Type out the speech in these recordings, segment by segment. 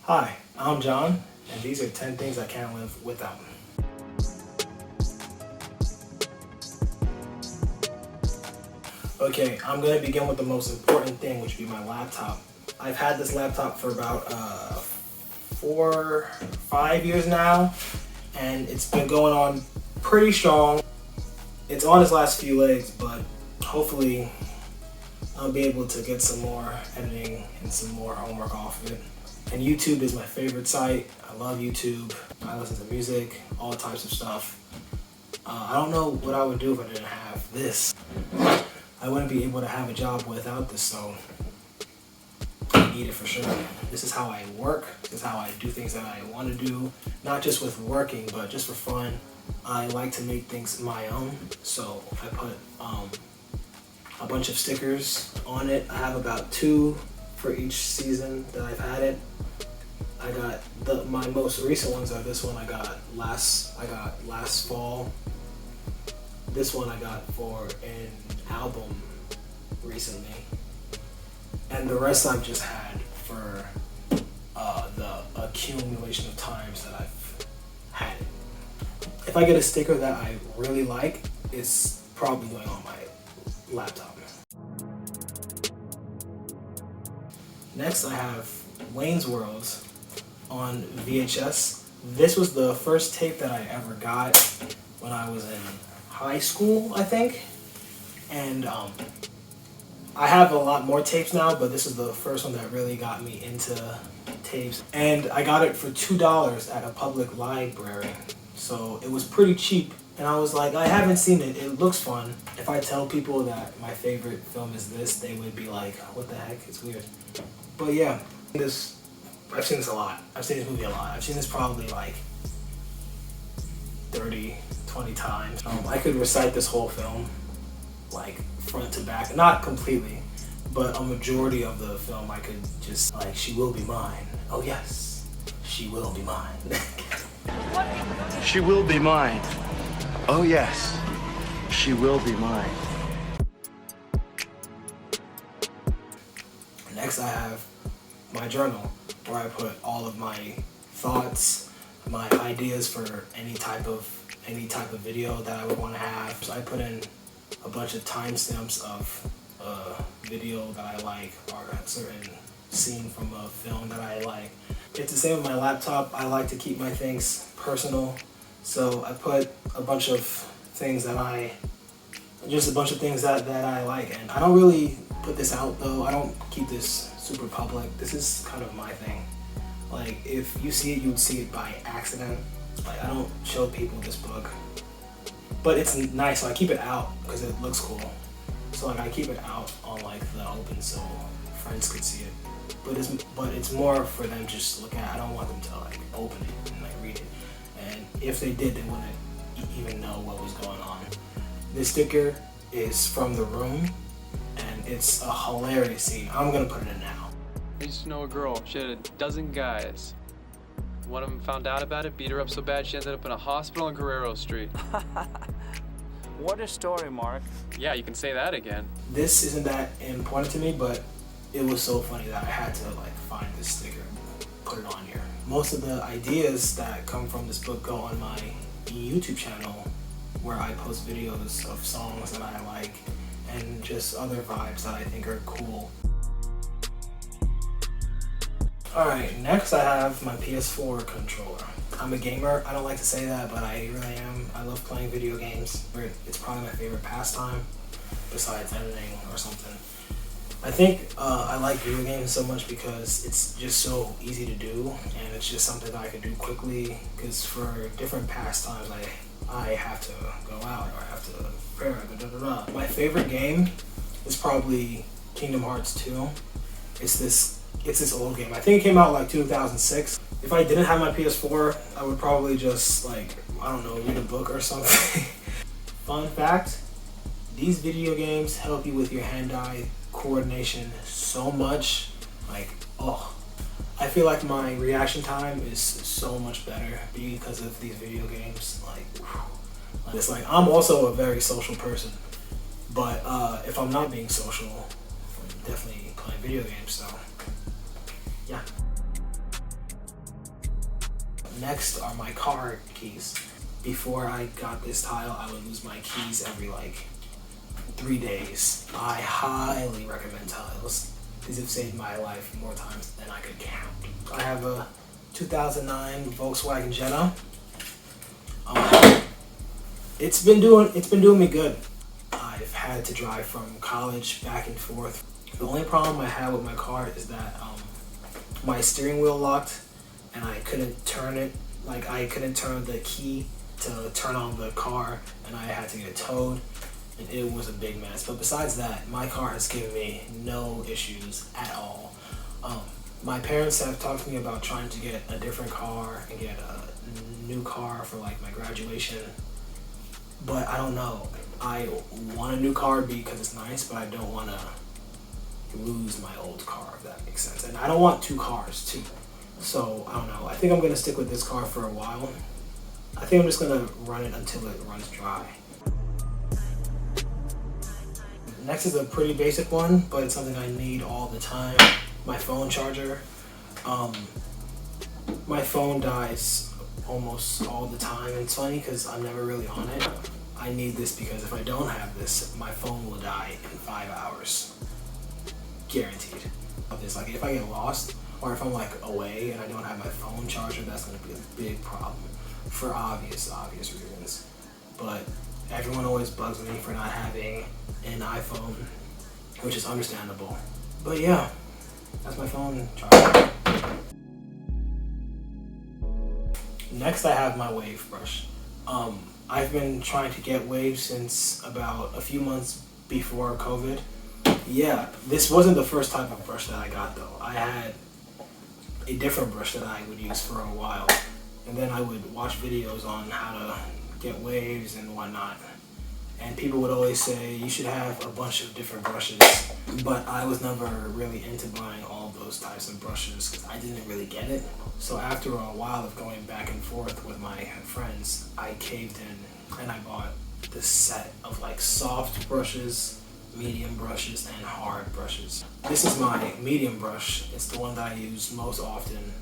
Hi, I'm John, and these are 10 things I can't live without. Okay, I'm going to begin with the most important thing, which would be my laptop. I've had this laptop for about 5 years now, and it's been going on pretty strong. It's on its last few legs, but hopefully I'll be able to get some more editing and some more homework off of it. And YouTube is my favorite site. I love YouTube. I listen to music, all types of stuff. I don't know what I would do if I didn't have this. I wouldn't be able to have a job without this, so I need it for sure. This is how I work. This is how I do things that I want to do. Not just with working, but just for fun. I like to make things my own, so I put a bunch of stickers on it. I have about 2 for each season that I've had it. I got my most recent ones are this one I got last fall. This one I got for an album recently, and the rest I've just had for the accumulation of times that I've had it. If I get a sticker that I really like, it's probably going on my laptop. Next I have Wayne's World on VHS. This was the first tape that I ever got when I was in high school, I think. And I have a lot more tapes now, but this is the first one that really got me into tapes. And I got it for $2 at a public library. So it was pretty cheap. And I was like, I haven't seen it. It looks fun. If I tell people that my favorite film is this, they would be like, what the heck? It's weird. But yeah, I've seen this a lot. I've seen this movie a lot. I've seen this probably like 30, 20 times. I could recite this whole film, like front to back. Not completely, but a majority of the film I could just like, she will be mine. Oh yes, she will be mine. She will be mine. Oh yes, she will be mine. Next I have my journal, where I put all of my thoughts, my ideas for any type of video that I would want to have. So I put in a bunch of timestamps of a video that I like, or a certain scene from a film that I like. It's the same with my laptop. I like to keep my things personal, so I put a bunch of things that I like, and I don't really put this out though. I don't keep this super public. This is kind of my thing. Like, if you see it, you would see it by accident. Like, I don't show people this book, but it's nice, so I keep it out because it looks cool. So like, I keep it out on like the open so friends could see it. But it's more for them just to look at. I don't want them to like open it and like read it. And if they did, they wouldn't even know what was going on. This sticker is from The Room, and it's a hilarious scene. I'm gonna put it in now. I used to know a girl. She had a dozen guys. One of them found out about it, beat her up so bad she ended up in a hospital on Guerrero Street. What a story, Mark. Yeah, you can say that again. This isn't that important to me, but it was so funny that I had to like find this sticker and put it on here. Most of the ideas that come from this book go on my YouTube channel, where I post videos of songs that I like and just other vibes that I think are cool. Alright, next I have my PS4 controller. I'm a gamer. I don't like to say that, but I really am. I love playing video games. It's probably my favorite pastime, besides editing or something. I think I like video games so much because it's just so easy to do, and it's just something that I can do quickly, because for different pastimes I have to go out, or I have to prepare, My favorite game is probably Kingdom Hearts 2. It's this old game. I think it came out like 2006. If I didn't have my PS4, I would probably just like, I don't know, read a book or something. Fun fact, these video games help you with your hand-eye coordination so much. Like, oh, I feel like my reaction time is so much better because of these video games. Like, it's like, I'm also a very social person, but if I'm not being social, I'm definitely playing video games. So yeah. Next are my car keys. Before I got this tile, I would lose my keys every like 3 days. I highly recommend tiles. These have saved my life more times than I could count. I have a 2009 Volkswagen Jetta. It's been doing me good. I've had to drive from college back and forth. The only problem I had with my car is that my steering wheel locked and I couldn't turn it. Like I couldn't turn the key to turn on the car, and I had to get it towed, and it was a big mess. But besides that, my car has given me no issues at all. My parents have talked to me about trying to get a different car and get a new car for like my graduation, but I don't know. I want a new car because it's nice, but I don't want to lose my old car, if that makes sense. And I don't want 2 cars too. So I don't know. I think I'm gonna stick with this car for a while. I think I'm just gonna run it until it runs dry. Next is a pretty basic one, but it's something I need all the time. My phone charger. My phone dies almost all the time. It's funny because I'm never really on it. I need this because if I don't have this, my phone will die in 5 hours. Guaranteed. It's like if I get lost or if I'm like away and I don't have my phone charger, that's gonna be a big problem for obvious reasons. But everyone always bugs me for not having an iPhone, which is understandable. But yeah, that's my phone charger. Next I have my wave brush. I've been trying to get waves since about a few months before COVID. Yeah, this wasn't the first type of brush that I got though. I had a different brush that I would use for a while, and then I would watch videos on how to get waves and whatnot, and people would always say you should have a bunch of different brushes, but I was never really into buying all those types of brushes because I didn't really get it. So after a while of going back and forth with my friends, I caved in and I bought this set of like soft brushes, medium brushes, and hard brushes. This is my medium brush. It's the one that I use most often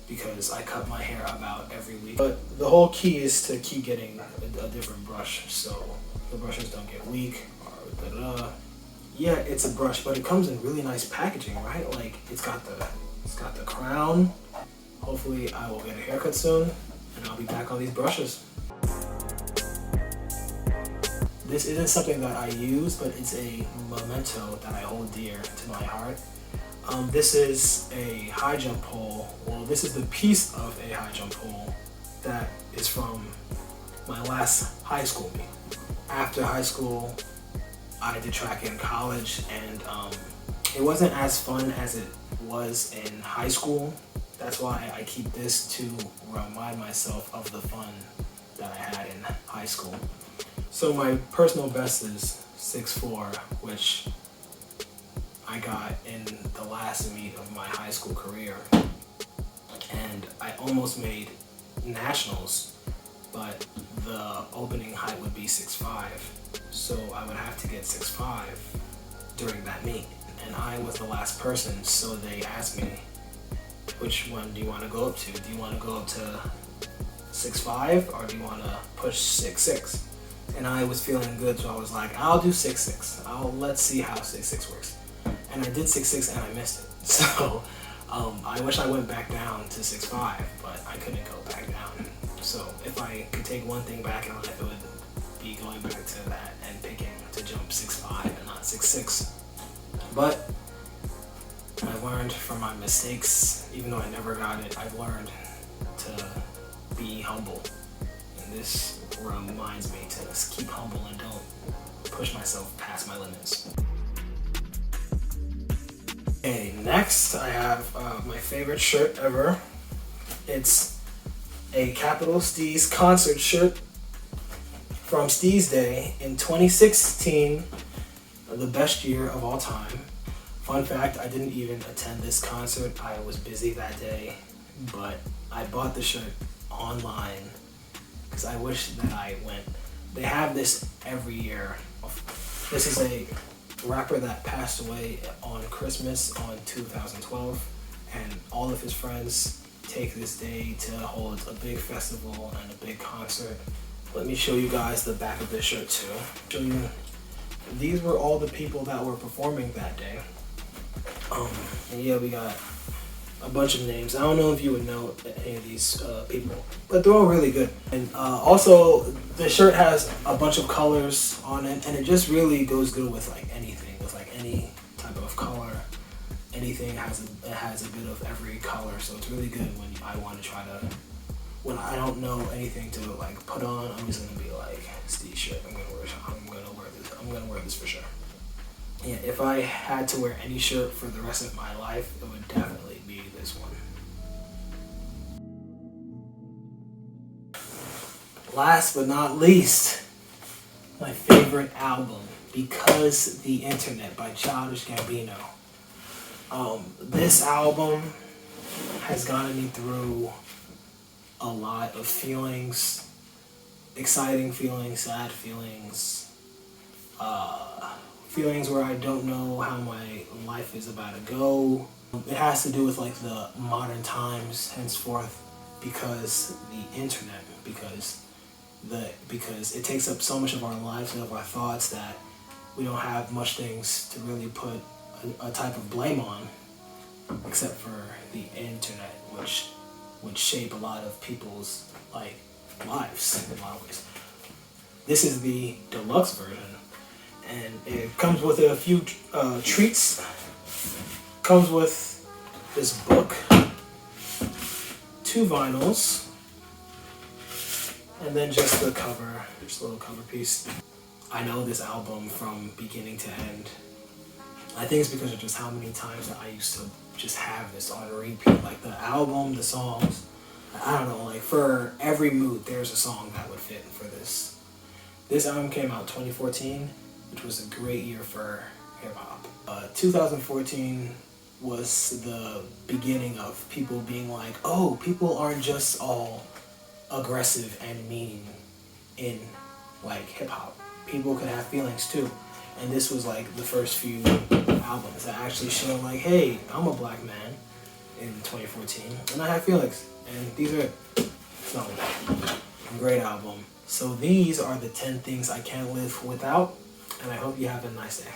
because I cut my hair about every week. But the whole key is to keep getting a different brush so the brushes don't get weak or da-da. Yeah, it's a brush, but it comes in really nice packaging, right? Like it's got the crown. Hopefully I will get a haircut soon and I'll be back on these brushes. This isn't something that I use, but it's a memento that I hold dear to my heart. This is a high jump pole. Well, this is the piece of a high jump pole that is from my last high school meet. After high school, I did track in college, and it wasn't as fun as it was in high school. That's why I keep this to remind myself of the fun that I had in high school. So my personal best is 6'4", which I got in the last meet of my high school career. And I almost made nationals, but the opening height would be 6'5". So I would have to get 6'5" during that meet. And I was the last person, so they asked me, which one do you want to go up to? Do you want to go up to 6'5" or do you want to push 6'6"? And I was feeling good, so I was like, I'll do 6'6". Let's see how 6'6" works. And I did 6'6" and I missed it. So I wish I went back down to 6'5", but I couldn't go back down. So if I could take one thing back in life, it would be going back to that and picking to jump 6'5" and not 6'6". But I learned from my mistakes. Even though I never got it, I've learned to be humble. And this reminds me to just keep humble and don't push myself past my limits. Okay, next I have my favorite shirt ever. It's a Capital Steez concert shirt from Steez Day in 2016, the best year of all time. Fun fact, I didn't even attend this concert. I was busy that day, but I bought the shirt online because I wish that I went. They have this every year. This is a rapper that passed away on Christmas on 2012, and all of his friends take this day to hold a big festival and a big concert. Let me show you guys the back of this shirt too. Show you. These were all the people that were performing that day. And yeah, we got a bunch of names. I don't know if you would know any of these people, but they're all really good. And also, the shirt has a bunch of colors on it, and it just really goes good with like anything, with like any type of color. Anything has a bit of every color, so it's really good when I want to try to. When I don't know anything to like put on, I'm just gonna be like, it's the shirt. I'm gonna wear this for sure. Yeah, if I had to wear any shirt for the rest of my life, it would definitely be this one. Last but not least, my favorite album, Because the Internet by Childish Gambino. This album has gotten me through a lot of feelings, exciting feelings, sad feelings, feelings where I don't know how my life is about to go. It has to do with like the modern times henceforth, because the internet, because it takes up so much of our lives and of our thoughts that we don't have much things to really put a type of blame on, except for the internet, which would shape a lot of people's like lives in a lot of ways. This is the deluxe version, and it comes with a few treats. Comes with this book, 2 vinyls, and then just the cover, just a little cover piece. I know this album from beginning to end. I think it's because of just how many times that I used to just have this on repeat. Like the album, the songs, I don't know, like for every mood, there's a song that would fit for this. This album came out 2014, which was a great year for hip hop. 2014 was the beginning of people being like, oh, people aren't just all aggressive and mean in like hip hop. People can have feelings too. And this was like the first few albums that actually showed like, hey, I'm a black man in 2014 and I have feelings. And these are a great album. So these are the 10 things I can't live without, and I hope you have a nice day.